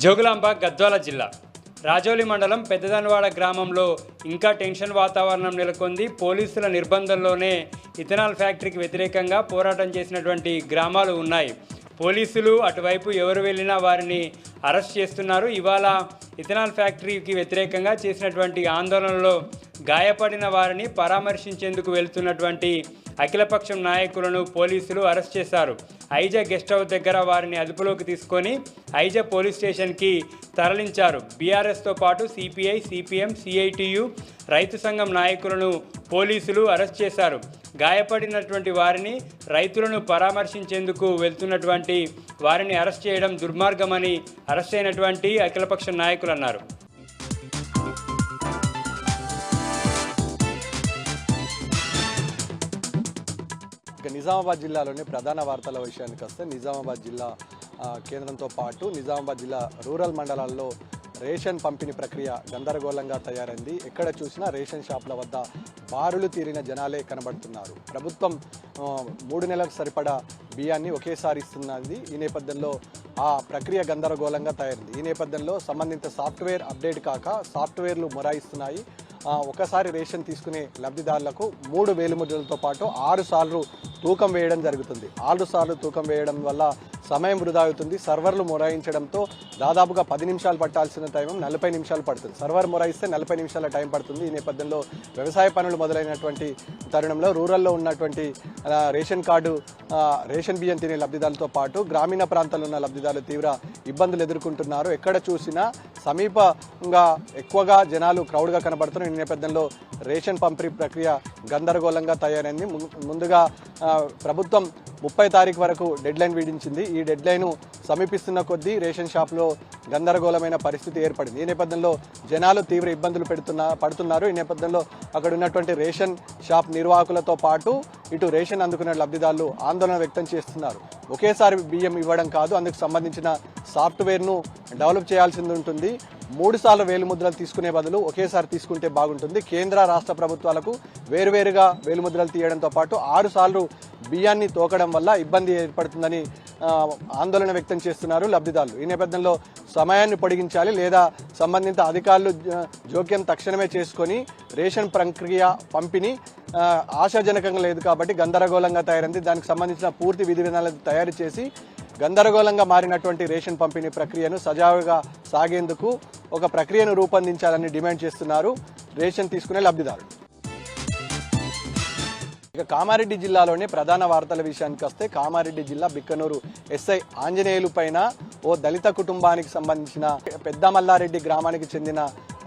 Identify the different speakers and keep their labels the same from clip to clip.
Speaker 1: జోగులాంబ గద్వాల జిల్లా రాజోలి మండలం పెద్దదన్వాడ గ్రామంలో ఇంకా టెన్షన్ వాతావరణం నెలకొంది. పోలీసుల నిర్బంధంలోనే ఇథనాల్ ఫ్యాక్టరీకి వ్యతిరేకంగా పోరాటం చేసినటువంటి గ్రామాలు ఉన్నాయి. పోలీసులు అటువైపు ఎవరు వెళ్ళినా వారిని అరెస్ట్ చేస్తున్నారు. ఇవాళ ఇథనాల్ ఫ్యాక్టరీకి వ్యతిరేకంగా చేసినటువంటి ఆందోళనలో గాయపడిన వారిని పరామర్శించేందుకు వెళ్తున్నటువంటి అఖిలపక్షం నాయకులను పోలీసులు అరెస్ట్ చేశారు. ఐజా గెస్ట్ హౌస్ దగ్గర వారిని అదుపులోకి తీసుకొని ఐజా పోలీస్ స్టేషన్కి తరలించారు. బీఆర్ఎస్తో పాటు సిపిఐ, సిపిఎం, సిఐటియు, రైతు సంఘం నాయకులను పోలీసులు అరెస్ట్ చేశారు. గాయపడినటువంటి వారిని, రైతులను పరామర్శించేందుకు వెళ్తున్నటువంటి వారిని అరెస్ట్ చేయడం దుర్మార్గమని అరెస్ట్ అయినటువంటి అఖిలపక్షం నాయకులు అన్నారు.
Speaker 2: ఇక నిజామాబాద్ జిల్లాలోని ప్రధాన వార్తల విషయానికి వస్తే నిజామాబాద్ జిల్లా కేంద్రంతో పాటు నిజామాబాద్ జిల్లా రూరల్ మండలాల్లో రేషన్ పంపిణీ ప్రక్రియ గందరగోళంగా తయారైంది. ఎక్కడ చూసినా రేషన్ షాపుల వద్ద బారులు తీరిన జనాలే కనబడుతున్నారు. ప్రభుత్వం 3 నెలలకు సరిపడా బియ్యాన్ని ఒకేసారి ఇస్తున్నది. ఈ నేపథ్యంలో ఆ ప్రక్రియ గందరగోళంగా తయారైంది. ఈ నేపథ్యంలో సంబంధిత సాఫ్ట్వేర్ అప్డేట్ కాక సాఫ్ట్వేర్లు మొరాయిస్తున్నాయి. ఒకసారి రేషన్ తీసుకునే లబ్ధిదారులకు 3 వేలిముద్రలతో పాటు 6 సార్లు తూకం వేయడం జరుగుతుంది. 6 సార్లు తూకం వేయడం వల్ల సమయం వృధా అవుతుంది. సర్వర్లు మొరాయించడంతో దాదాపుగా 10 నిమిషాలు పట్టాల్సిన టైం 40 నిమిషాలు పడుతుంది. సర్వర్ మొరాయిస్తే 40 నిమిషాల టైం పడుతుంది. ఈ నేపథ్యంలో వ్యవసాయ పనులు మొదలైనటువంటి తరుణంలో రూరల్లో ఉన్నటువంటి రేషన్ కార్డు రేషన్ బియ్యం తినే లబ్ధిదారులతో పాటు గ్రామీణ ప్రాంతాల్లో ఉన్న లబ్ధిదారులు తీవ్ర ఇబ్బందులు ఎదుర్కొంటున్నారు. ఎక్కడ చూసినా సమీపంగా ఎక్కువగా జనాలు క్రౌడ్గా కనబడుతున్నారు. ఈ నేపథ్యంలో రేషన్ పంపిణీ ప్రక్రియ గందరగోళంగా తయారైంది. ముందుగా ప్రభుత్వం 30 తారీఖు వరకు డెడ్లైన్ విధించింది. ఈ డెడ్లైన్ సమీపిస్తున్న కొద్దీ రేషన్ షాప్లో గందరగోళమైన పరిస్థితి ఏర్పడింది. ఈ నేపథ్యంలో జనాలు తీవ్ర ఇబ్బందులు పడుతున్నారు. ఈ నేపథ్యంలో అక్కడ ఉన్నటువంటి రేషన్ షాప్ నిర్వాహకులతో పాటు ఇటు రేషన్ అందుకున్న లబ్ధిదారులు ఆందోళన వ్యక్తం చేస్తున్నారు. ఒకేసారి బియ్యం ఇవ్వడం కాదు, అందుకు సంబంధించిన సాఫ్ట్వేర్ను డెవలప్ చేయాల్సి ఉంటుంది. 3 సార్లు వేలిముద్రలు తీసుకునే బదులు ఒకేసారి తీసుకుంటే బాగుంటుంది. కేంద్ర రాష్ట్ర ప్రభుత్వాలకు వేరువేరుగా వేలిముద్రలు తీయడంతో పాటు 6 సార్లు బియ్యాన్ని తోకడం వల్ల ఇబ్బంది ఏర్పడుతుందని ఆందోళన వ్యక్తం చేస్తున్నారు లబ్ధిదారులు. ఈ నేపథ్యంలో సమయాన్ని పొడిగించాలి లేదా సంబంధిత అధికారులు జోక్యం తక్షణమే చేసుకొని రేషన్ ప్రక్రియ పంపిణీ ఆశాజనకంగా లేదు కాబట్టి గందరగోళంగా తయారైంది. దానికి సంబంధించిన పూర్తి విధి విధానాలను తయారు చేసి గందరగోళంగా మారినటువంటి రేషన్ పంపిణీ ప్రక్రియను సజావుగా సాగేందుకు ఒక ప్రక్రియను రూపొందించాలని డిమాండ్ చేస్తున్నారు రేషన్ తీసుకునే లబ్ధిదారులు. ఇక కామారెడ్డి జిల్లాలోని ప్రధాన వార్తల విషయానికి వస్తే కామారెడ్డి జిల్లా బిక్కనూరు ఎస్ఐ ఆంజనేయులు పైన ఓ దళిత కుటుంబానికి సంబంధించిన పెద్దమల్లారెడ్డి గ్రామానికి చెందిన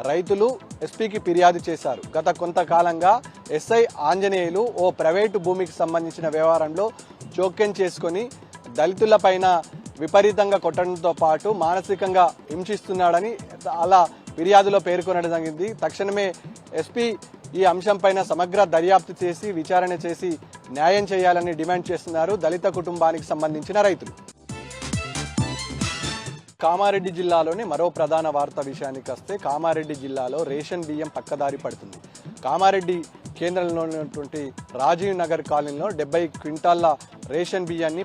Speaker 2: రైతులు ఎస్పీకి ఫిర్యాదు చేశారు. గత కొంతకాలంగా ఎస్ఐ ఆంజనేయులు ఓ ప్రైవేటు భూమికి సంబంధించిన వ్యవహారంలో జోక్యం చేసుకొని దళితుల పైన విపరీతంగా కొట్టడంతో పాటు మానసికంగా హింసిస్తున్నాడని అలా ఫిర్యాదులో పేర్కొనడం జరిగింది. తక్షణమే ఎస్పీ ఈ అంశంపైన సమగ్ర దర్యాప్తు చేసి విచారణ చేసి న్యాయం చేయాలని డిమాండ్ చేస్తున్నారు దళిత కుటుంబానికి సంబంధించిన రైతులు. కామారెడ్డి జిల్లాలోని మరో ప్రధాన వార్త విషయానికి వస్తే కామారెడ్డి జిల్లాలో రేషన్ బియ్యం పక్కదారి పడుతుంది. కామారెడ్డి కేంద్రంలో ఉన్నటువంటి రాజీవ్ నగర్ కాలనీలో 70 క్వింటాళ్ల రేషన్ బియ్యాన్ని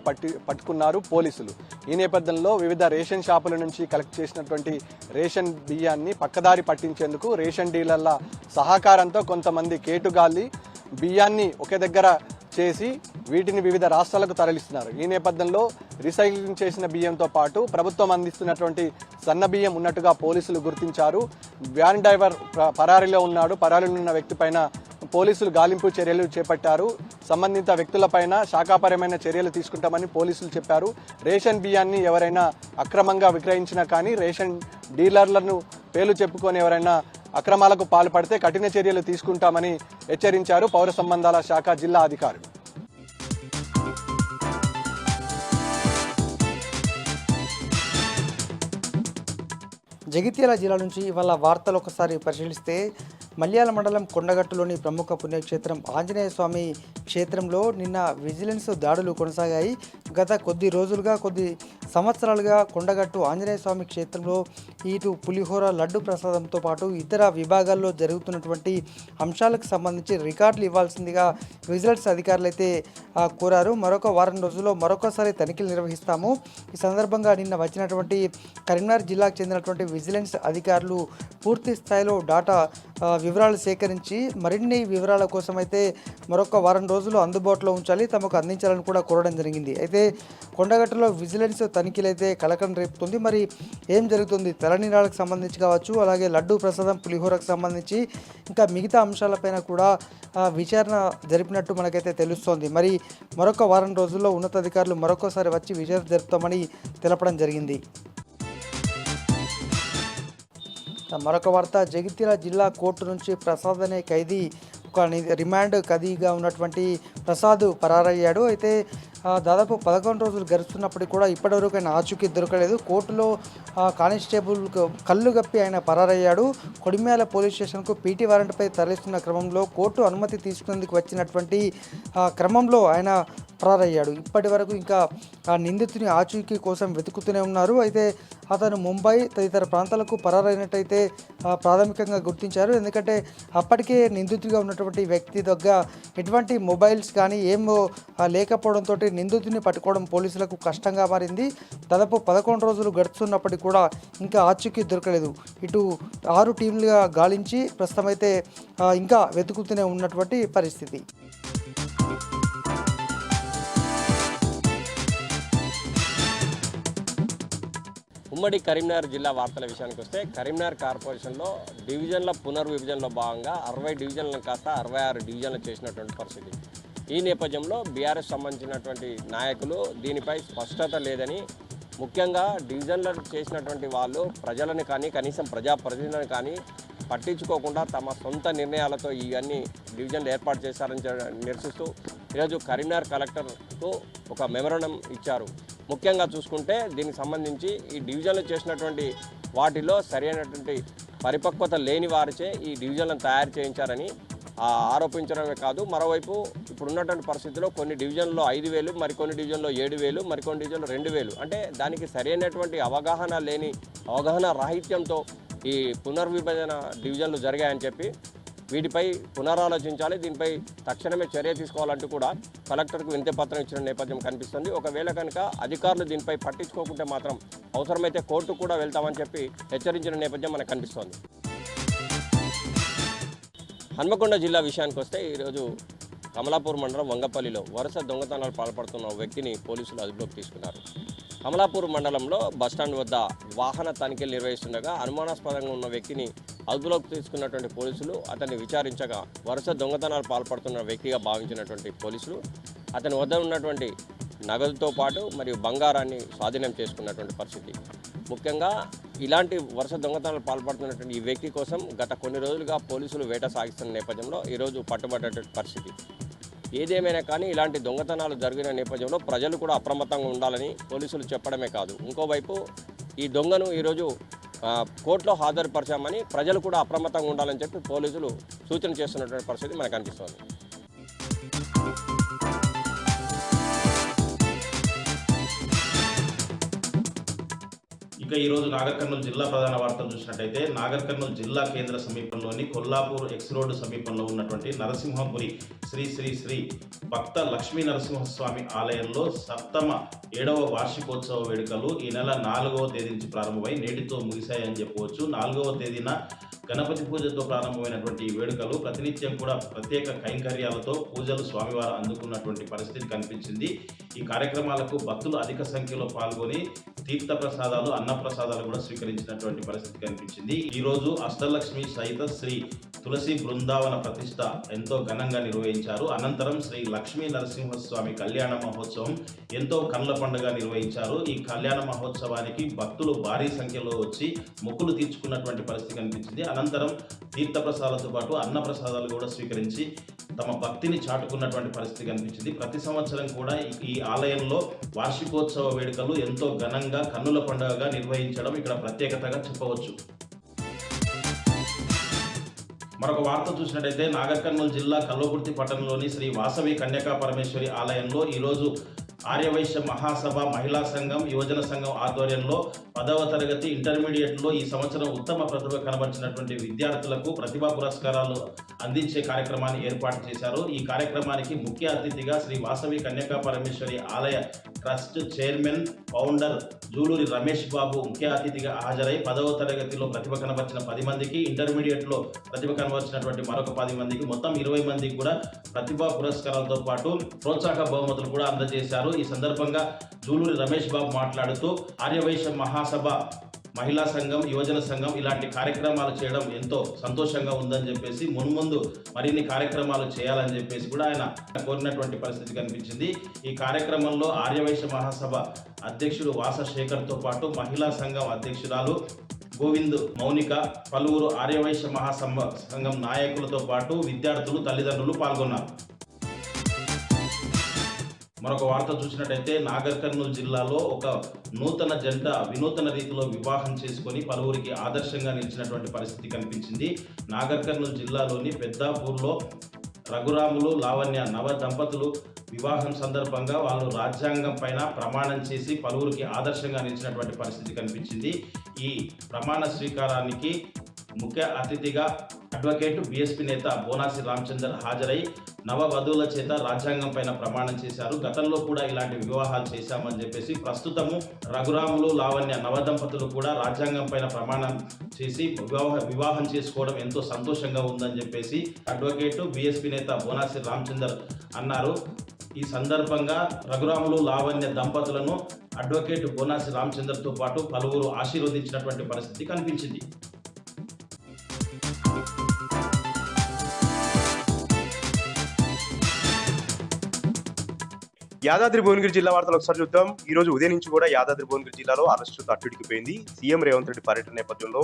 Speaker 2: పట్టుకున్నారు పోలీసులు. ఈ నేపథ్యంలో వివిధ రేషన్ షాపుల నుంచి కలెక్ట్ చేసినటువంటి రేషన్ బియ్యాన్ని పక్కదారి పట్టించేందుకు రేషన్ డీలర్ల సహకారంతో కొంతమంది కేటుగాల్లి బియ్యాన్ని ఒకే దగ్గర చేసి వీటిని వివిధ రాష్ట్రాలకు తరలిస్తున్నారు. ఈ నేపథ్యంలో రీసైక్లింగ్ చేసిన బియ్యంతో పాటు ప్రభుత్వం అందిస్తున్నటువంటి సన్న బియ్యం ఉన్నట్టుగా పోలీసులు గుర్తించారు. వ్యాన్ డ్రైవర్ పరారీలో ఉన్నాడు. పరారీలో ఉన్న వ్యక్తి పైన పోలీసులు గాలింపు చర్యలు చేపట్టారు. సంబంధిత వ్యక్తులపైన శాఖాపరమైన చర్యలు తీసుకుంటామని పోలీసులు చెప్పారు. రేషన్ బియ్యాన్ని ఎవరైనా అక్రమంగా విక్రయించినా కానీ రేషన్ డీలర్లను పేర్లు చెప్పుకొని ఎవరైనా అక్రమాలకు పాల్పడితే కఠిన చర్యలు తీసుకుంటామని హెచ్చరించారు పౌర సంబంధాల శాఖ జిల్లా అధికారులు.
Speaker 3: జగిత్యాల జిల్లా నుంచి ఇవాళ వార్తలు ఒకసారి పరిశీలిస్తే మల్యాల మండలం కొండగట్టులోని ప్రముఖ పుణ్యక్షేత్రం ఆంజనేయ స్వామి క్షేత్రంలో నిన్న విజిలెన్స్ దాడులు కొనసాగాయి. గత కొద్ది రోజులుగా కొద్ది సంవత్సరాలుగా కొండగట్టు ఆంజనేయ స్వామి క్షేత్రంలో ఇటు పులిహోర లడ్డు ప్రసాదంతో పాటు ఇతర విభాగాల్లో జరుగుతున్నటువంటి అంశాలకు సంబంధించి రికార్డులు ఇవ్వాల్సిందిగా విజిలెన్స్ అధికారులు అయితే కోరారు. మరొక వారం రోజుల్లో మరొకసారి తనిఖీలు నిర్వహిస్తాము. ఈ సందర్భంగా నిన్న వచ్చినటువంటి కరీంనగర్ జిల్లాకు చెందినటువంటి విజిలెన్స్ అధికారులు పూర్తి స్థాయిలో డాటా వివరాలు సేకరించి మరిన్ని వివరాల కోసం అయితే మరొక వారం రోజులు అందుబాటులో ఉంచాలి, తమకు అందించాలని కూడా కోరడం జరిగింది. అయితే కొండగట్టులో విజిలెన్స్ తనిఖీలు అయితే కలకలం రేపుతుంది. మరి ఏం జరుగుతుంది, తలనీలాలకు సంబంధించి కావచ్చు, అలాగే లడ్డు ప్రసాదం పులిహోరకు సంబంధించి ఇంకా మిగతా అంశాలపైన కూడా విచారణ జరిపినట్టు మనకైతే తెలుస్తోంది. మరి మరొక వారం రోజుల్లో ఉన్నతాధికారులు మరొకసారి వచ్చి విచారణ జరుపుతామని తెలపడం జరిగింది. మరొక వార్త, జగిత్యాల జిల్లా కోర్టు నుంచి ప్రసాద్ అనే ఖైదీ ఒక రిమాండ్ ఖైదీగా ఉన్నటువంటి ప్రసాద్ పరారయ్యాడు. అయితే దాదాపు 11 రోజులు గడుస్తున్నప్పటికీ కూడా ఇప్పటివరకు ఆయన ఆచూకీ దొరకలేదు. కోర్టులో కానిస్టేబుల్ కళ్ళు గప్పి ఆయన పరారయ్యాడు. కొడిమ్యాల పోలీస్ స్టేషన్కు పీటీ వారెంట్పై తరలిస్తున్న క్రమంలో కోర్టు అనుమతి తీసుకునేందుకు వచ్చినటువంటి క్రమంలో ఆయన పరారయ్యాడు. ఇప్పటి వరకు ఇంకా ఆ నిందితుని ఆచూకీ కోసం వెతుకుతూనే ఉన్నారు. అయితే అతను ముంబై తదితర ప్రాంతాలకు పరారైనట్టయితే ప్రాథమికంగా గుర్తించారు. ఎందుకంటే అప్పటికే నిందితుడిగా ఉన్నటువంటి వ్యక్తి దగ్గర ఎటువంటి మొబైల్స్ కానీ ఏమో లేకపోవడంతో నిందితుడిని పట్టుకోవడం పోలీసులకు కష్టంగా మారింది. దాదాపు 11 రోజులు గడుస్తున్నప్పటికీ కూడా ఇంకా ఆచూకీ దొరకలేదు. ఇటు 6 టీంలుగా గాలించి ప్రస్తుతం అయితే ఇంకా వెతుకుతూనే ఉన్నటువంటి పరిస్థితి.
Speaker 4: ఉమ్మడి కరీంనగర్ జిల్లా వార్తల విషయానికి వస్తే, కరీంనగర్ కార్పొరేషన్లో డివిజన్ల పునర్విభజనలో భాగంగా 60 డివిజన్లను కాస్త 66 డివిజన్లు చేసినటువంటి పరిస్థితి. ఈ నేపథ్యంలో బీఆర్ఎస్ సంబంధించినటువంటి నాయకులు దీనిపై స్పష్టత లేదని, ముఖ్యంగా డివిజన్లు చేసినటువంటి వాళ్ళు ప్రజలను కానీ కనీసం ప్రజాప్రతినిధులను కానీ పట్టించుకోకుండా తమ సొంత నిర్ణయాలతో ఇవన్నీ డివిజన్లు ఏర్పాటు చేశారని నిరసిస్తూ ఈరోజు కరీంనగర్ కలెక్టర్కు ఒక మెమోరాండం ఇచ్చారు. ముఖ్యంగా చూసుకుంటే దీనికి సంబంధించి ఈ డివిజన్లు చేసినటువంటి వాటిలో సరైనటువంటి పరిపక్వత లేని వారిచే ఈ డివిజన్లను తయారు చేయించారని ఆరోపించడమే కాదు, మరోవైపు ఇప్పుడున్నటువంటి పరిస్థితుల్లో కొన్ని డివిజన్లో 5,000, మరికొన్ని డివిజన్లో 7,000, మరికొన్ని డివిజన్లో 2,000, అంటే దానికి సరైనటువంటి అవగాహన రాహిత్యంతో ఈ పునర్విభజన డివిజన్లు జరిగాయని చెప్పి వీటిపై పునరాలోచించాలి, దీనిపై తక్షణమే చర్య తీసుకోవాలంటూ కూడా కలెక్టర్కు వినతిపత్రం ఇచ్చిన నేపథ్యం కనిపిస్తుంది. ఒకవేళ కనుక అధికారులు దీనిపై పట్టించుకోకుంటే మాత్రం అవసరమైతే కోర్టుకు కూడా వెళ్తామని చెప్పి హెచ్చరించిన నేపథ్యం మనకు కనిపిస్తోంది. హన్మకొండ జిల్లా విషయానికి వస్తే, ఈరోజు కమలాపూర్ మండలం వంగపల్లిలో వరుస దొంగతనాలు పాల్పడుతున్న వ్యక్తిని పోలీసులు అదుపులోకి తీసుకున్నారు. కమలాపూర్ మండలంలో బస్టాండ్ వద్ద వాహన తనిఖీలు నిర్వహిస్తుండగా అనుమానాస్పదంగా ఉన్న వ్యక్తిని అదుపులోకి తీసుకున్నటువంటి పోలీసులు అతన్ని విచారించగా వరుస దొంగతనాలు పాల్పడుతున్న వ్యక్తిగా భావించినటువంటి పోలీసులు అతని వద్ద ఉన్నటువంటి నగదుతో పాటు మరియు బంగారాన్ని స్వాధీనం చేసుకున్నటువంటి పరిస్థితి. ముఖ్యంగా ఇలాంటి వరుస దొంగతనాలు పాల్పడుతున్నటువంటి ఈ వ్యక్తి కోసం గత కొన్ని రోజులుగా పోలీసులు వేట సాగిస్తున్న నేపథ్యంలో ఈరోజు పట్టుబడ్డటువంటి పరిస్థితి. ఏదేమైనా కానీ ఇలాంటి దొంగతనాలు జరిగిన నేపథ్యంలో ప్రజలు కూడా అప్రమత్తంగా ఉండాలని పోలీసులు చెప్పడమే కాదు, ఇంకోవైపు ఈ దొంగను ఈరోజు కోర్టులో హాజరుపరచామని ప్రజలు కూడా అప్రమత్తంగా ఉండాలని చెప్పి పోలీసులు సూచన చేస్తున్నటువంటి పరిస్థితి మనకు అనిపిస్తోంది.
Speaker 5: ఇక ఈరోజు నాగర్ కర్నూలు జిల్లా ప్రధాన వార్తలు చూసినట్టయితే, నాగర్ కర్నూలు జిల్లా కేంద్ర సమీపంలోని కొల్లాపూర్ ఎక్స్ రోడ్డు సమీపంలో ఉన్నటువంటి నరసింహపురి శ్రీ శ్రీ శ్రీ భక్త లక్ష్మీ నరసింహస్వామి ఆలయంలో 7వ వార్షికోత్సవ వేడుకలు ఈ నెల 4వ తేదీ నుంచి ప్రారంభమై నేటితో ముగిశాయని చెప్పవచ్చు. 4వ తేదీన గణపతి పూజతో ప్రారంభమైనటువంటి ఈ వేడుకలు ప్రతినిత్యం కూడా ప్రత్యేక కైంకర్యాలతో పూజలు స్వామివారు అందుకున్నటువంటి పరిస్థితి కనిపించింది. ఈ కార్యక్రమాలకు భక్తులు అధిక సంఖ్యలో పాల్గొని తీర్థప్రసాదాలు, అన్నప్రసాదాలు కూడా స్వీకరించినటువంటి పరిస్థితి కనిపించింది. ఈరోజు అష్టలక్ష్మి సహిత శ్రీ తులసి బృందావన ప్రతిష్ట ఎంతో ఘనంగా నిర్వహించారు. అనంతరం శ్రీ లక్ష్మీ నరసింహస్వామి కళ్యాణ మహోత్సవం ఎంతో కన్నుల పండుగ నిర్వహించారు. ఈ కళ్యాణ మహోత్సవానికి భక్తులు భారీ సంఖ్యలో వచ్చి మొక్కులు తీర్చుకున్నటువంటి పరిస్థితి కనిపించింది. అనంతరం తీర్థప్రసాదాలతో పాటు అన్నప్రసాదాలు కూడా స్వీకరించి తమ భక్తిని చాటుకున్నటువంటి పరిస్థితి కనిపించింది. ప్రతి సంవత్సరం కూడా ఈ ఆలయంలో వార్షికోత్సవ వేడుకలు ఎంతో ఘనంగా కన్నుల పండుగగా నిర్వహించడం ఇక్కడ ప్రత్యేకతగా చెప్పవచ్చు. మరొక వార్త చూసినట్టయితే నాగర్ కర్నూలు జిల్లా కల్వకుర్తి పట్టణంలోని శ్రీ వాసవి కన్యకా పరమేశ్వరి ఆలయంలో ఈరోజు ఆర్యవైశ్య మహాసభ మహిళా సంఘం యువజన సంఘం ఆధ్వర్యంలో 10వ తరగతి ఇంటర్మీడియట్లో ఈ సంవత్సరం ఉత్తమ ప్రతిభ కనబరిచినటువంటి విద్యార్థులకు ప్రతిభా పురస్కారాలు అందించే కార్యక్రమాన్ని ఏర్పాటు చేశారు. ఈ కార్యక్రమానికి ముఖ్య అతిథిగా శ్రీ వాసవి కన్యకా పరమేశ్వరి ఆలయ trust chairman founder Juluri Ramesh Babu ముఖ్య అతిథిగా హాజరై 10వ తరగతిలో ప్రతిభ కనబరిచిన 10 మందికి, ఇంటర్మీడియట్లో ప్రతిభ కనబరిచినటువంటి మరొక 10 మందికి, మొత్తం 20 మందికి కూడా ప్రతిభా పురస్కారాలతో పాటు ప్రోత్సాహక బహుమతులు కూడా అందజేశారు. ఈ సందర్భంగా జూలూరి రమేష్ బాబు మాట్లాడుతూ ఆర్యవైశ్య మహాసభ మహిళా సంఘం యువజన సంఘం ఇలాంటి కార్యక్రమాలు చేయడం ఎంతో సంతోషంగా ఉందని చెప్పేసి మున్ముందు మరిన్ని కార్యక్రమాలు చేయాలని చెప్పేసి కూడా ఆయన కోరినటువంటి పరిస్థితి కనిపించింది. ఈ కార్యక్రమంలో ఆర్యవైశ్య మహాసభ అధ్యక్షుడు వాస శేఖర్తో పాటు మహిళా సంఘం అధ్యక్షురాలు గోవింద్ మౌనిక, పలువురు ఆర్యవైశ్య సంఘం నాయకులతో పాటు విద్యార్థులు తల్లిదండ్రులు పాల్గొన్నారు. మరొక వార్త చూసినట్టయితే నాగర్ కర్నూలు జిల్లాలో ఒక నూతన జంట వినూతన రీతిలో వివాహం చేసుకొని పలువురికి ఆదర్శంగా నిలిచినటువంటి పరిస్థితి కనిపించింది. నాగర్ కర్నూలు జిల్లాలోని పెద్దాపూర్లో రఘురాములు లావణ్య నవ దంపతులు వివాహం సందర్భంగా వాళ్ళు రాజ్యాంగం పైన ప్రమాణం చేసి పలువురికి ఆదర్శంగా నిలిచినటువంటి పరిస్థితి కనిపించింది. ఈ ప్రమాణ స్వీకారానికి ముఖ్య అతిథిగా అడ్వకేట్ బీఎస్పీ నేత బోనాసి రామచందర్ హాజరై నవ వధువుల చేత రాజ్యాంగం పైన ప్రమాణం చేశారు. గతంలో కూడా ఇలాంటి వివాహాలు చేశామని చెప్పేసి ప్రస్తుతము రఘురాములు లావణ్య నవదంపతులు కూడా రాజ్యాంగం పైన ప్రమాణం చేసి వివాహం చేసుకోవడం ఎంతో సంతోషంగా ఉందని చెప్పేసి అడ్వకేట్ బీఎస్పీ నేత బోనాసి రామచందర్ అన్నారు. ఈ సందర్భంగా రఘురాములు లావణ్య దంపతులను అడ్వకేట్ బోనాసి రామచందర్తో పాటు పలువురు ఆశీర్వదించినటువంటి పరిస్థితి కనిపించింది.
Speaker 6: యాదాద్రి భువనగిరి జిల్లా వార్తలు ఒకసారి చూద్దాం. ఈ రోజు ఉదయం నుంచి కూడా యాదాద్రి భువనగిరి జిల్లాలో అరెస్టు తట్టుడికిపోయింది. సీఎం రేవంత్ రెడ్డి పర్యటన నేపథ్యంలో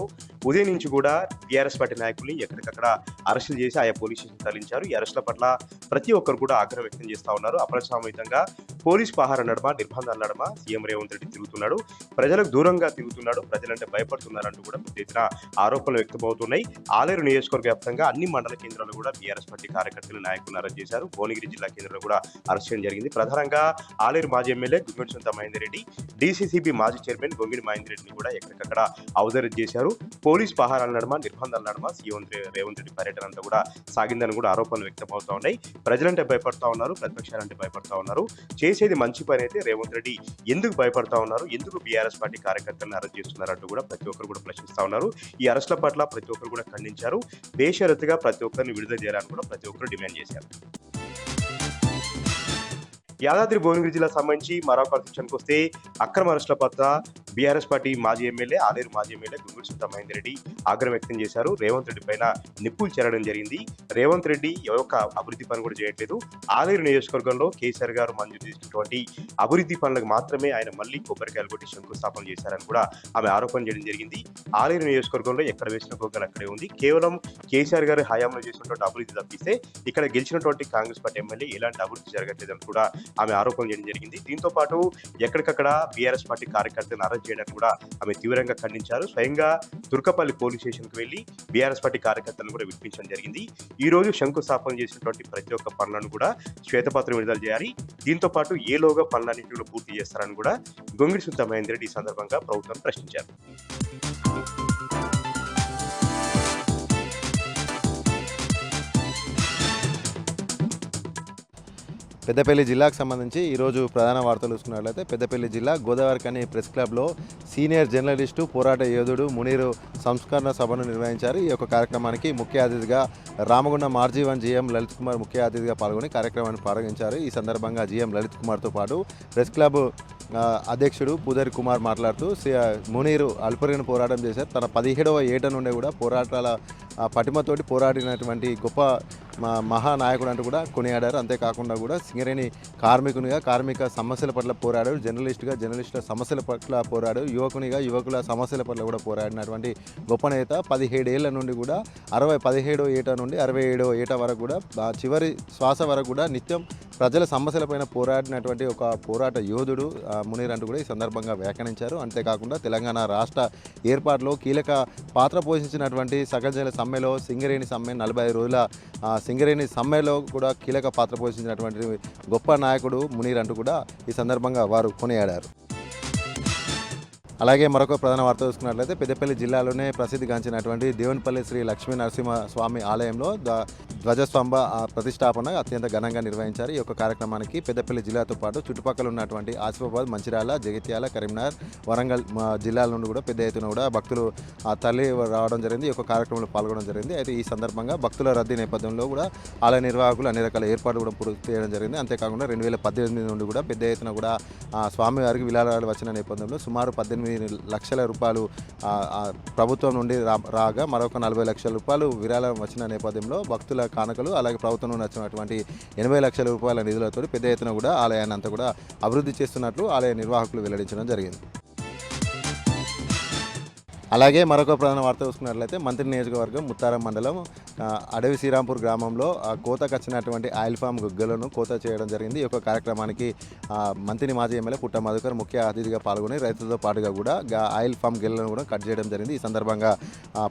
Speaker 6: ఉదయం నుంచి కూడా టీఆర్ఎస్ పార్టీ నాయకుల్ని ఎక్కడికక్కడ అరెస్టులు చేసి ఆయా పోలీస్ స్టేషన్ తరలించారు. ఈ అరెస్టుల పట్ల ప్రతి ఒక్కరు కూడా ఆగ్రహం వ్యక్తం చేస్తా ఉన్నారు. అప్రజాస్వామ్యంగా పోలీస్ పహార నడమ, నిర్బంధాల నడమ సీఎం రేవంత్ రెడ్డి తిరుగుతున్నాడు, ప్రజలకు దూరంగా తిరుగుతున్నాడు, ప్రజలంటే భయపడుతున్నారంటూ కూడా పెద్ద ఎత్తున ఆరోపణలు వ్యక్తమవుతున్నాయి. ఆలేరు నియోజకవర్గ వ్యాప్తంగా అన్ని మండల కేంద్రాల్లో కూడా టీఆర్ఎస్ పార్టీ కార్యకర్తలు నాయకులను అరెస్ట్ చేశారు. భువనగిరి జిల్లా కేంద్రంలో కూడా అరెస్ట్ చేయడం జరిగింది. ప్రధానంగా ఆలేరు మాజీ ఎమ్మెల్యే గుంగిడి సుంత మహేందర్ రెడ్డి, డీసీసీబీ మాజీ చైర్మన్ గొంగిడి మహేందర్ రెడ్డిని కూడా ఎక్కడికక్కడ అవధరించారు చేశారు. పోలీస్ పహారాల నడమ, నిర్బంధాల నడమ సీఎం రేవంత్ రెడ్డి పర్యటన అంతా కూడా సాగిందని కూడా ఆరోపణలు వ్యక్తమవుతా ఉన్నాయి. ప్రజలంటే భయపడతా ఉన్నారు, ప్రతిపక్షాలంటే భయపడతా ఉన్నారు. చేసేది మంచి పని అయితే రేవంత్ రెడ్డి ఎందుకు భయపడతా ఉన్నారు, ఎందుకు బీఆర్ఎస్ పార్టీ కార్యకర్తలను అరెస్ట్ చేస్తున్నారంటూ కూడా ప్రతి ఒక్కరు కూడా ప్రశ్నిస్తా ఉన్నారు. ఈ అరెస్టుల పట్ల ప్రతి ఒక్కరు కూడా ఖండించారు. బేషరతుగా ప్రతి ఒక్కరిని విడుదల చేయాలని కూడా ప్రతి ఒక్కరు డిమాండ్ చేశారు. యాదాద్రి భువనగిరి జిల్లా సంబంధించి మరొక విషయానికి వస్తే అక్రమ అరెస్టుల పట్ల బీఆర్ఎస్ పార్టీ మాజీ ఎమ్మెల్యే ఆలేరు మాజీ ఎమ్మెల్యే గుంగిడి సుంత మహేందర్ రెడ్డి ఆగ్రహం వ్యక్తం చేశారు. రేవంత్ రెడ్డి పైన నిప్పులు చేరడం జరిగింది. రేవంత్ రెడ్డి యొక్క అభివృద్ధి పని కూడా చేయట్లేదు. ఆలేరు నియోజకవర్గంలో కేసీఆర్ గారు మంజూరు చేసినటువంటి అభివృద్ధి పనులకు మాత్రమే ఆయన మళ్ళీ కొబ్బరికాయలు కొట్టి శంకుస్థాపన చేశారని కూడా ఆమె ఆరోపణ చేయడం జరిగింది. ఆలేరు నియోజకవర్గంలో ఎక్కడ వేసిన గొగ్గలు అక్కడే ఉంది. కేవలం కేసీఆర్ గారి హయాంలో చేసినటువంటి అభివృద్ధి తప్పిస్తే ఇక్కడ గెలిచినటువంటి కాంగ్రెస్ పార్టీ ఎమ్మెల్యే ఎలాంటి అభివృద్ధి జరగట్లేదని కూడా ఆమె ఆరోపణ చేయడం జరిగింది. దీంతో పాటు ఎక్కడికక్కడ బీఆర్ఎస్ పార్టీ కార్యకర్తలను అరెస్ట్ చేయడానికి కూడా ఆమె తీవ్రంగా ఖండించారు. స్వయంగా తుర్కపల్లి పోలీస్ స్టేషన్కి వెళ్లి బీఆర్ఎస్ పార్టీ కార్యకర్తలను కూడా వినిపించడం జరిగింది. ఈ రోజు శంకుస్థాపన చేసినటువంటి ప్రతి ఒక్క పనులను కూడా శ్వేతపత్రం విడుదల చేయాలి. దీంతో పాటు ఏలోగా పనులన్నింటినీ కూడా పూర్తి చేస్తారని కూడా గొంగిడి సుంత మహేందర్ రెడ్డి ఈ సందర్భంగా ప్రభుత్వం ప్రశ్నించారు.
Speaker 7: పెద్దపల్లి జిల్లాకు సంబంధించి ఈరోజు ప్రధాన వార్తలు చూసుకున్నట్లయితే పెద్దపల్లి జిల్లా గోదావరికని ప్రెస్ క్లబ్లో సీనియర్ జర్నలిస్టు పోరాట యోధుడు మునీరు సంస్కరణ సభను నిర్వహించారు. ఈ యొక్క కార్యక్రమానికి ముఖ్య అతిథిగా రామగుండం ఆర్జీ1 జీఎం లలిత్ కుమార్ ముఖ్య అతిథిగా పాల్గొని కార్యక్రమాన్ని ప్రారంభించారు. ఈ సందర్భంగా జీఎం లలిత్ కుమార్తో పాటు ప్రెస్ క్లబ్ అధ్యక్షుడు పూదరి కుమార్ మాట్లాడుతూ మునీరు అల్పరిగిన పోరాటం చేశారు. తన 17వ ఏట నుండి కూడా పోరాటాల పటిమతోటి పోరాడినటువంటి గొప్ప మహానాయకుడు అంటూ కూడా కొనియాడారు. అంతేకాకుండా కూడా సింగరేణి కార్మికునిగా కార్మిక సమస్యల పట్ల పోరాడాడు, జర్నలిస్టుల సమస్యల పట్ల పోరాడు, యువకుల సమస్యల పట్ల కూడా పోరాడినటువంటి గొప్ప నేత. 17 ఏళ్ల నుండి కూడా 17వ ఏట నుండి 67వ ఏట వరకు కూడా చివరి శ్వాస వరకు కూడా నిత్యం ప్రజల సమస్యలపైన పోరాడినటువంటి ఒక పోరాట యోధుడు మునీర్ అంటూ కూడా ఈ సందర్భంగా వ్యాఖ్యానించారు. అంతేకాకుండా తెలంగాణ రాష్ట్ర ఏర్పాటులో కీలక పాత్ర పోషించినటువంటి సకలజనుల సమ్మెలో సింగరేణి సమ్మె 45 రోజుల సింగరేణి సమ్మెలో కూడా కీలక పాత్ర పోషించినటువంటి గొప్ప నాయకుడు మునీర్ అంటూ కూడా ఈ సందర్భంగా వారు కొనియాడారు. అలాగే మరొక ప్రధాన వార్త చూసుకున్నట్లయితే పెద్దపల్లి జిల్లాలోనే ప్రసిద్ధిగాంచినటువంటి దేవునిపల్లి శ్రీ లక్ష్మీ నరసింహ స్వామి ఆలయంలో ధ్వజస్తంభ ప్రతిష్టాపన అత్యంత ఘనంగా నిర్వహించారు. ఈ యొక్క కార్యక్రమానికి పెద్దపల్లి జిల్లాతో పాటు చుట్టుపక్కల ఉన్నటువంటి ఆసిఫాబాద్, మంచిర్యాల, జగిత్యాల, కరీంనగర్, వరంగల్ జిల్లాల నుండి కూడా పెద్ద ఎత్తున కూడా భక్తులు తల్లి రావడం జరిగింది. ఈ యొక్క కార్యక్రమంలో పాల్గొనడం జరిగింది. అయితే ఈ సందర్భంగా భక్తుల రద్దీ నేపథ్యంలో కూడా ఆలయ నిర్వాహకులు అన్ని రకాల ఏర్పాట్లు కూడా పూర్తి చేయడం జరిగింది. అంతేకాకుండా 2018 నుండి కూడా పెద్ద ఎత్తున కూడా స్వామివారికి విరాళాలు వచ్చిన నేపథ్యంలో సుమారు 18 లక్షల రూపాయలు ప్రభుత్వం నుండి రాగా మరొక 40 లక్షల రూపాయలు విరాళం వచ్చిన నేపథ్యంలో భక్తుల కానుకలు అలాగే ప్రభుత్వం నుండి వచ్చినటువంటి 80 లక్షల రూపాయల నిధులతో పెద్ద ఎత్తున కూడా ఆలయాన్ని అంతా కూడా అభివృద్ధి చేస్తున్నట్లు ఆలయ నిర్వాహకులు వెల్లడించడం జరిగింది. అలాగే మరొక ప్రధాన వార్త చూసుకున్నట్లయితే మంత్రి నియోజకవర్గం ముత్తారం మండలం అడవి శ్రీరాంపూర్ గ్రామంలో కోతకు వచ్చినటువంటి ఆయిల్ ఫామ్ గుగ్గలను కోత చేయడం జరిగింది. ఈ యొక్క కార్యక్రమానికి మంత్రిని మాజీ ఎమ్మెల్యే పుట్ట మధుకర్ ముఖ్య అతిథిగా పాల్గొని రైతులతో పాటుగా కూడా ఆయిల్ ఫామ్ గిళ్ళను కూడా కట్ చేయడం జరిగింది. ఈ సందర్భంగా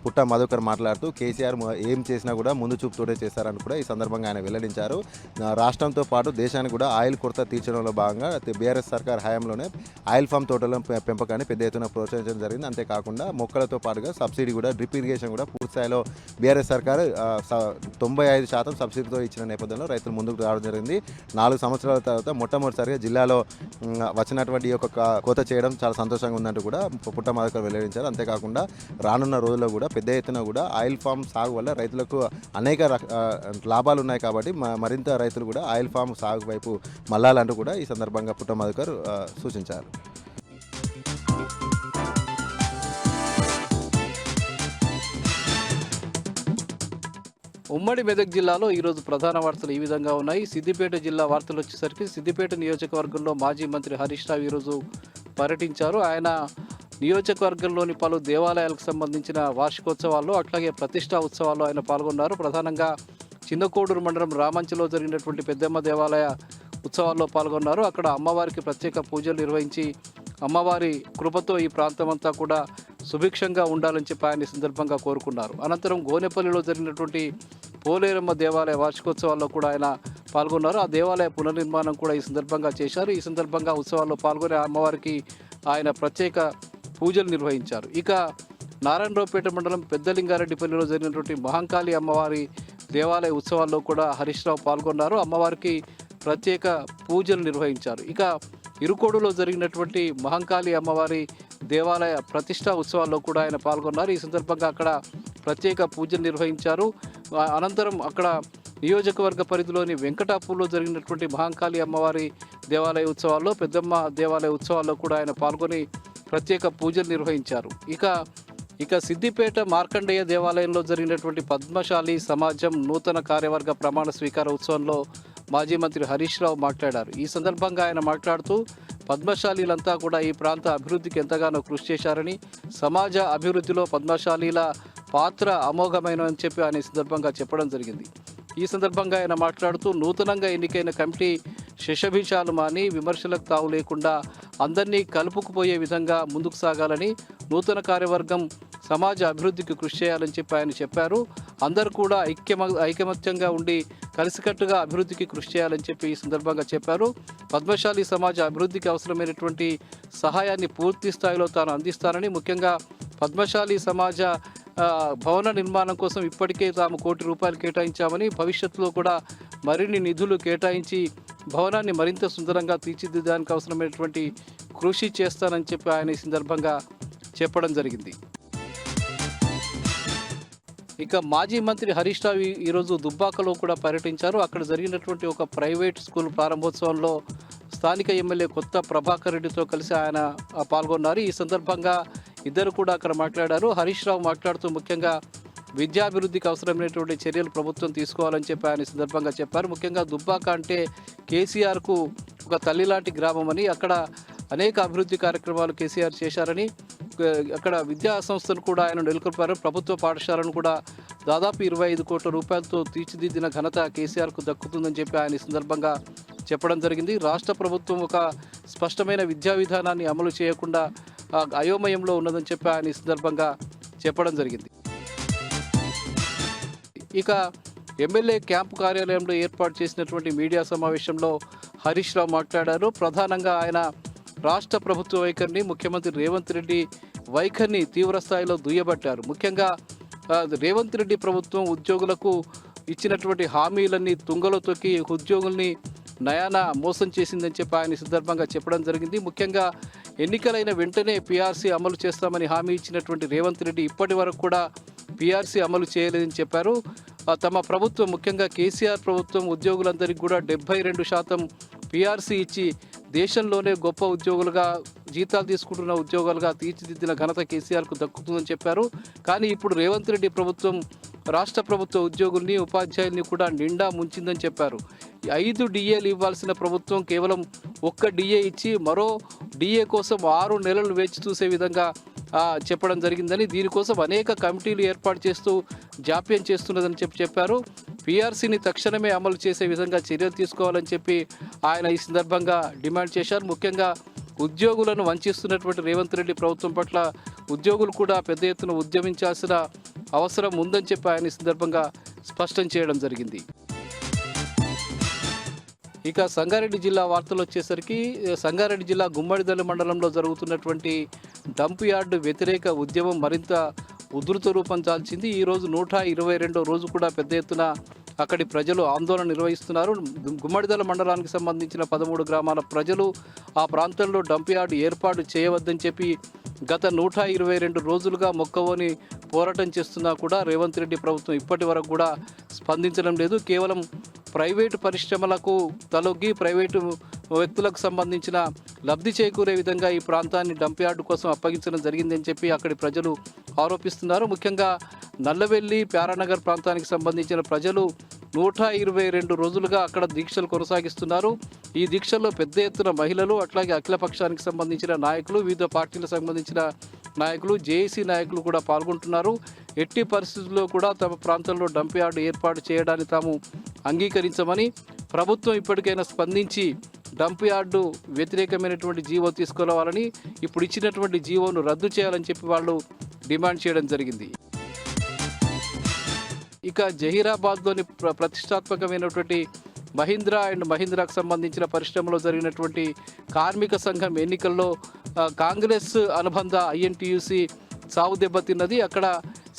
Speaker 7: పుట్ట మధుకర్ మాట్లాడుతూ కేసీఆర్ ఏం చేసినా కూడా ముందు చూపుతోనే చేశారని కూడా ఈ సందర్భంగా ఆయన వెల్లడించారు. రాష్ట్రంతో పాటు దేశానికి కూడా ఆయిల్ కొరత తీర్చడంలో భాగంగా బీఆర్ఎస్ సర్కార్ హయాంలోనే ఆయిల్ ఫామ్ తోటల పెంపకాన్ని పెద్ద ఎత్తున ప్రోత్సహించడం జరిగింది. అంతేకాకుండా మొక్కలతో పాటుగా సబ్సిడీ కూడా డ్రిప్ ఇరిగేషన్ కూడా పూర్తిస్థాయిలో బీఆర్ఎస్ సర్కార్ 95% సబ్సిడీతో ఇచ్చిన నేపథ్యంలో రైతులు ముందుకు రావడం జరిగింది. 4 సంవత్సరాల తర్వాత మొట్టమొదటిసారిగా జిల్లాలో వచ్చినటువంటి ఈ యొక్క కోత చేయడం చాలా సంతోషంగా ఉందంటూ కూడా పుట్ట మధుకర్ వెల్లడించారు. అంతేకాకుండా రానున్న రోజుల్లో కూడా పెద్ద ఎత్తున కూడా ఆయిల్ ఫామ్ సాగు వల్ల రైతులకు అనేక లాభాలు ఉన్నాయి కాబట్టి మరింత రైతులు కూడా ఆయిల్ ఫామ్ సాగు వైపు మళ్ళాలంటూ కూడా ఈ సందర్భంగా పుట్ట మధుకర్ సూచించారు.
Speaker 8: ఉమ్మడి మెదక్ జిల్లాలో ఈరోజు ప్రధాన వార్తలు ఈ విధంగా ఉన్నాయి. సిద్దిపేట జిల్లా వార్తలు వచ్చేసరికి సిద్దిపేట నియోజకవర్గంలో మాజీ మంత్రి హరీష్ రావు ఈరోజు పర్యటించారు. ఆయన నియోజకవర్గంలోని పలు దేవాలయాలకు సంబంధించిన వార్షికోత్సవాల్లో అట్లాగే ప్రతిష్టా ఉత్సవాల్లో ఆయన పాల్గొన్నారు. ప్రధానంగా చిన్నకోడూరు మండలం రామంచిలో జరిగినటువంటి పెద్దమ్మ దేవాలయ ఉత్సవాల్లో పాల్గొన్నారు. అక్కడ అమ్మవారికి ప్రత్యేక పూజలు నిర్వహించి అమ్మవారి కృపతో ఈ ప్రాంతమంతా కూడా సుభిక్షంగా ఉండాలని చెప్పి ఆయన సందర్భంగా కోరుకున్నారు. అనంతరం గోనెపల్లిలో జరిగినటువంటి పోలేరమ్మ దేవాలయ వార్షికోత్సవాల్లో కూడా ఆయన పాల్గొన్నారు. ఆ దేవాలయ పునర్నిర్మాణం కూడా ఈ సందర్భంగా చేశారు. ఈ సందర్భంగా ఉత్సవాల్లో పాల్గొనే అమ్మవారికి ఆయన ప్రత్యేక పూజలు నిర్వహించారు. ఇక నారాయణరావుపేట మండలం పెద్దలింగారెడ్డిపల్లిలో జరిగినటువంటి మహంకాళి అమ్మవారి దేవాలయ ఉత్సవాల్లో కూడా హరీష్ రావు పాల్గొన్నారు. అమ్మవారికి ప్రత్యేక పూజలు నిర్వహించారు. ఇక ఇరుకోడులో జరిగినటువంటి మహంకాళి అమ్మవారి దేవాలయ ప్రతిష్టా ఉత్సవాల్లో కూడా ఆయన పాల్గొన్నారు. ఈ సందర్భంగా అక్కడ ప్రత్యేక పూజలు నిర్వహించారు. అనంతరం అక్కడ నియోజకవర్గ పరిధిలోని వెంకటాపూర్లో జరిగినటువంటి మహంకాళి అమ్మవారి దేవాలయ ఉత్సవాల్లో పెద్దమ్మ దేవాలయ ఉత్సవాల్లో కూడా ఆయన పాల్గొని ప్రత్యేక పూజలు నిర్వహించారు. ఇక సిద్దిపేట మార్కండేయ దేవాలయంలో జరిగినటువంటి పద్మశాలి సమాజం నూతన కార్యవర్గ ప్రమాణ స్వీకార ఉత్సవంలో మాజీ మంత్రి హరీష్ రావు మాట్లాడారు. ఈ సందర్భంగా ఆయన మాట్లాడుతూ పద్మశాలీలంతా కూడా ఈ ప్రాంత అభివృద్ధికి ఎంతగానో కృషి చేశారని, సమాజ అభివృద్ధిలో పద్మశాలీల పాత్ర అమోఘమైనని చెప్పి ఆయన ఈ సందర్భంగా చెప్పడం జరిగింది. ఈ సందర్భంగా ఆయన మాట్లాడుతూ నూతనంగా ఎన్నికైన కమిటీ శషభిషాలు మాని విమర్శలకు తావు లేకుండా అందరినీ కలుపుకుపోయే విధంగా ముందుకు సాగాలని, నూతన కార్యవర్గం సమాజ అభివృద్ధికి కృషి చేయాలని చెప్పి ఆయన చెప్పారు. అందరూ కూడా ఐకమత్యంగా ఉండి కలిసికట్టుగా అభివృద్ధికి కృషి చేయాలని చెప్పి ఈ సందర్భంగా చెప్పారు. పద్మశాలి సమాజ అభివృద్ధికి అవసరమైనటువంటి సహాయాన్ని పూర్తి స్థాయిలో తాను అందిస్తానని, ముఖ్యంగా పద్మశాలి సమాజ భవన నిర్మాణం కోసం ఇప్పటికే తాము ₹1 కోటి కేటాయించామని, భవిష్యత్తులో కూడా మరిన్ని నిధులు కేటాయించి భవనాన్ని మరింత సుందరంగా తీర్చిదిద్దడానికి అవసరమైనటువంటి కృషి చేస్తానని చెప్పి ఆయన ఈ సందర్భంగా చెప్పడం జరిగింది. ఇక మాజీ మంత్రి హరీష్ రావు ఈరోజు దుబ్బాకలో కూడా పర్యటించారు. అక్కడ జరిగినటువంటి ఒక ప్రైవేట్ స్కూల్ ప్రారంభోత్సవంలో స్థానిక ఎమ్మెల్యే కొత్త ప్రభాకర్ రెడ్డితో కలిసి ఆయన పాల్గొన్నారు. ఈ సందర్భంగా ఇద్దరు కూడా అక్కడ మాట్లాడారు. హరీష్ రావు మాట్లాడుతూ ముఖ్యంగా విద్యాభివృద్ధికి అవసరమైనటువంటి చర్యలు ప్రభుత్వం తీసుకోవాలని చెప్పి ఆయన సందర్భంగా చెప్పారు. ముఖ్యంగా దుబ్బాక అంటే కేసీఆర్కు ఒక తల్లిలాంటి గ్రామం అని, అక్కడ అనేక అభివృద్ధి కార్యక్రమాలు కేసీఆర్ చేశారని, అక్కడ విద్యా సంస్థను కూడా ఆయన నెలకొల్పారు. ప్రభుత్వ పాఠశాలను కూడా దాదాపు 25 కోట్ల రూపాయలతో తీర్చిదిద్దిన ఘనత కేసీఆర్కు దక్కుతుందని చెప్పి ఆయన ఈ సందర్భంగా చెప్పడం జరిగింది. రాష్ట్ర ప్రభుత్వం ఒక స్పష్టమైన విద్యా విధానాన్ని అమలు చేయకుండా అయోమయంలో ఉన్నదని చెప్పి ఆయన ఈ సందర్భంగా చెప్పడం జరిగింది. ఇక ఎమ్మెల్యే క్యాంపు కార్యాలయంలో ఏర్పాటు చేసినటువంటి మీడియా సమావేశంలో హరీష్ రావు మాట్లాడారు. ప్రధానంగా ఆయన రాష్ట్ర ప్రభుత్వ వైఖరిని, ముఖ్యమంత్రి రేవంత్ రెడ్డి వైఖరిని తీవ్రస్థాయిలో దుయ్యబట్టారు. ముఖ్యంగా రేవంత్ రెడ్డి ప్రభుత్వం ఉద్యోగులకు ఇచ్చినటువంటి హామీలన్నీ తుంగలో తొక్కి ఉద్యోగుల్ని నయాన మోసం చేసిందని చెప్పి ఆయన సందర్భంగా చెప్పడం జరిగింది. ముఖ్యంగా ఎన్నికలైన వెంటనే పీఆర్సీ అమలు చేస్తామని హామీ ఇచ్చినటువంటి రేవంత్ రెడ్డి ఇప్పటి వరకు కూడా పీఆర్సీ అమలు చేయలేదని చెప్పారు. తమ ప్రభుత్వం, ముఖ్యంగా కేసీఆర్ ప్రభుత్వం ఉద్యోగులందరికీ కూడా 72% పీఆర్సీ ఇచ్చి దేశంలోనే గొప్ప ఉద్యోగులుగా, జీతాలు తీసుకుంటున్న ఉద్యోగాలుగా తీర్చిదిద్దిన ఘనత కేసీఆర్కు దక్కుతుందని చెప్పారు. కానీ ఇప్పుడు రేవంత్ రెడ్డి ప్రభుత్వం రాష్ట్ర ప్రభుత్వ ఉద్యోగుల్ని, ఉపాధ్యాయుల్ని కూడా నిండా ముంచిందని చెప్పారు. 5 డిఏలు ఇవ్వాల్సిన ప్రభుత్వం కేవలం 1 డిఏ ఇచ్చి మరో డిఏ కోసం 6 నెలలు వేచి చూసే విధంగా చెప్పడం జరిగిందని, దీనికోసం అనేక కమిటీలు ఏర్పాటు చేస్తూ జాప్యం చేస్తున్నదని చెప్పారు. పీఆర్సీని తక్షణమే అమలు చేసే విధంగా చర్యలు తీసుకోవాలని చెప్పి ఆయన ఈ సందర్భంగా డిమాండ్ చేశారు. ముఖ్యంగా ఉద్యోగులను వంచిస్తున్నటువంటి రేవంత్ రెడ్డి ప్రభుత్వం పట్ల ఉద్యోగులు కూడా పెద్ద ఎత్తున ఉద్యమించాల్సిన అవసరం ఉందని చెప్పి ఆయన ఈ సందర్భంగా స్పష్టం చేయడం జరిగింది. ఇక సంగారెడ్డి జిల్లా వార్తలు వచ్చేసరికి, సంగారెడ్డి జిల్లా గుమ్మడిదల మండలంలో జరుగుతున్నటువంటి డంప్ యార్డు వ్యతిరేక ఉద్యమం మరింత ఉధృత రూపం దాల్చింది. ఈరోజు 122వ రోజు కూడా పెద్ద ఎత్తున అక్కడి ప్రజలు ఆందోళన నిర్వహిస్తున్నారు. గుమ్మడిదల మండలానికి సంబంధించిన 13 గ్రామాల ప్రజలు ఆ ప్రాంతంలో డంప్ యార్డు ఏర్పాటు చేయవద్దని చెప్పి గత 122 రోజులుగా మొక్కవోని పోరాటం చేస్తున్నా కూడా రేవంత్ రెడ్డి ప్రభుత్వం ఇప్పటి వరకు కూడా స్పందించడం లేదు. కేవలం ప్రైవేటు పరిశ్రమలకు తలొగ్గి ప్రైవేటు వ్యక్తులకు సంబంధించిన లబ్ధి చేకూరే విధంగా ఈ ప్రాంతాన్ని డంప్ యార్డు కోసం అప్పగించడం జరిగిందని చెప్పి అక్కడి ప్రజలు ఆరోపిస్తున్నారు. ముఖ్యంగా నల్లవెల్లి, ప్యారానగర్ ప్రాంతానికి సంబంధించిన ప్రజలు 122 రోజులుగా అక్కడ దీక్షలు కొనసాగిస్తున్నారు. ఈ దీక్షల్లో పెద్ద ఎత్తున మహిళలు, అట్లాగే అఖిలపక్షానికి సంబంధించిన నాయకులు, వివిధ పార్టీలకు సంబంధించిన నాయకులు, జేఏసీ నాయకులు కూడా పాల్గొంటున్నారు. ఎట్టి పరిస్థితుల్లో కూడా తమ ప్రాంతంలో డంప్ యార్డు ఏర్పాటు చేయడానికి తాము అంగీకరించమని, ప్రభుత్వం ఇప్పటికైనా స్పందించి డంప్ యార్డు వ్యతిరేకమైనటువంటి జీవో తీసుకురావాలని, ఇప్పుడు ఇచ్చినటువంటి జీవోను రద్దు చేయాలని చెప్పి వాళ్ళు డిమాండ్ చేయడం జరిగింది. ఇక జహీరాబాద్లోని ప్రతిష్టాత్మకమైనటువంటి మహీంద్రా అండ్ మహీంద్రాకు సంబంధించిన పరిశ్రమలో జరిగినటువంటి కార్మిక సంఘం ఎన్నికల్లో కాంగ్రెస్ అనుబంధ ఐఎన్టీయూసీ సావు దెబ్బతిన్నది. అక్కడ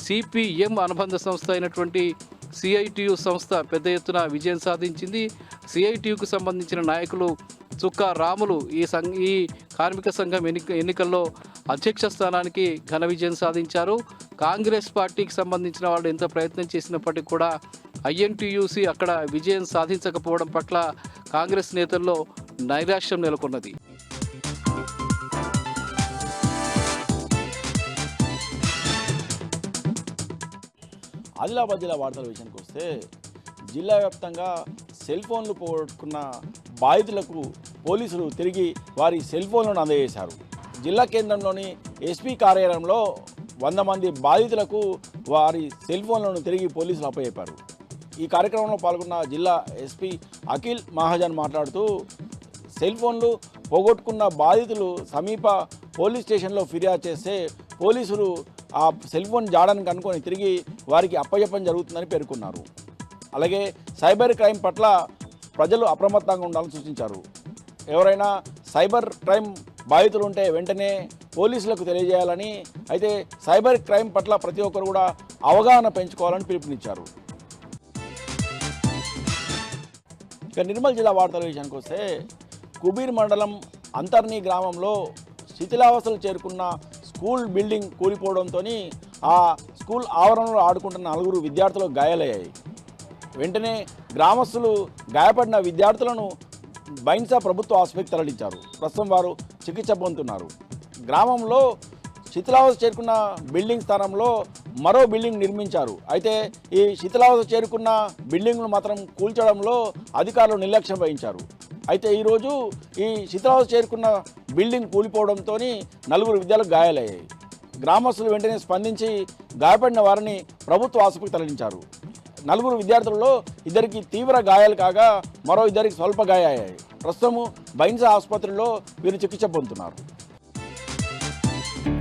Speaker 8: సిపిఎం అనుబంధ సంస్థ అయినటువంటి సిఐటియు సంస్థ పెద్ద ఎత్తున విజయం సాధించింది. సిఐటియుకు సంబంధించిన నాయకులు చుక్కా రాములు ఈ కార్మిక సంఘం ఎన్నికల్లో అధ్యక్ష స్థానానికి ఘన విజయం సాధించారు. కాంగ్రెస్ పార్టీకి సంబంధించిన వాళ్ళు ఎంత ప్రయత్నం చేసినప్పటికీ కూడా ఐఎన్టీయూసీ అక్కడ విజయం సాధించకపోవడం పట్ల కాంగ్రెస్ నేతల్లో నైరాశ్యం నెలకొన్నది.
Speaker 9: ఆదిలాబాద్ జిల్లా వార్తల విషయానికి వస్తే, జిల్లా వ్యాప్తంగా సెల్ ఫోన్లు పోగొట్టుకున్న బాధితులకు పోలీసులు తిరిగి వారి సెల్ ఫోన్లను అందజేశారు. జిల్లా కేంద్రంలోని ఎస్పీ కార్యాలయంలో 100 మంది బాధితులకు వారి సెల్ ఫోన్లను తిరిగి పోలీసులు అప్పచెప్పారు. ఈ కార్యక్రమంలో పాల్గొన్న జిల్లా ఎస్పీ అఖిల్ మహాజన్ మాట్లాడుతూ, సెల్ ఫోన్లు పోగొట్టుకున్న బాధితులు సమీప పోలీస్ స్టేషన్లో ఫిర్యాదు చేస్తే పోలీసులు ఆ సెల్ ఫోన్ జాడని కనుక్కొని తిరిగి వారికి అప్పచెప్పడం జరుగుతుందని పేర్కొన్నారు. అలాగే సైబర్ క్రైమ్ పట్ల ప్రజలు అప్రమత్తంగా ఉండాలని సూచించారు. ఎవరైనా సైబర్ క్రైమ్ బాధితులు ఉంటే వెంటనే పోలీసులకు తెలియజేయాలని, అయితే సైబర్ క్రైమ్ పట్ల ప్రతి ఒక్కరు కూడా అవగాహన పెంచుకోవాలని పిలుపునిచ్చారు. ఇక నిర్మల్ జిల్లా వార్తల విషయానికి వస్తే, కుబీర్ మండలం అంతర్ని గ్రామంలో శిథిలావస్థలు చేరుకున్న స్కూల్ బిల్డింగ్ కూలిపోవడంతో ఆ స్కూల్ ఆవరణలో ఆడుకుంటున్న 4 విద్యార్థులు గాయాలయ్యాయి. వెంటనే గ్రామస్తులు గాయపడిన విద్యార్థులను బైన్సా ప్రభుత్వ ఆసుపత్రికి తరలించారు. ప్రస్తుతం వారు చికిత్స పొందుతున్నారు. గ్రామంలో శిథిలావస్థ చేరుకున్న బిల్డింగ్ స్థానంలో మరో బిల్డింగ్ నిర్మించారు. అయితే ఈ శిథిలావస్థ చేరుకున్న బిల్డింగ్ను మాత్రం కూల్చడంలో అధికారులు నిర్లక్ష్యం వహించారు. అయితే ఈరోజు ఈ శిథిలావస్థ చేరుకున్న బిల్డింగ్ కూలిపోవడంతో 4 విద్యార్థులకు గాయాలయ్యాయి. గ్రామస్తులు వెంటనే స్పందించి గాయపడిన వారిని ప్రభుత్వ ఆసుపత్రికి తరలించారు. 4 విద్యార్థులలో 2కి తీవ్ర గాయాలు కాగా మరో 2కి స్వల్ప గాయాలయ్యాయి. ప్రస్తుతం బైన్సా ఆసుపత్రిలో వీరు చికిత్స పొందుతున్నారు.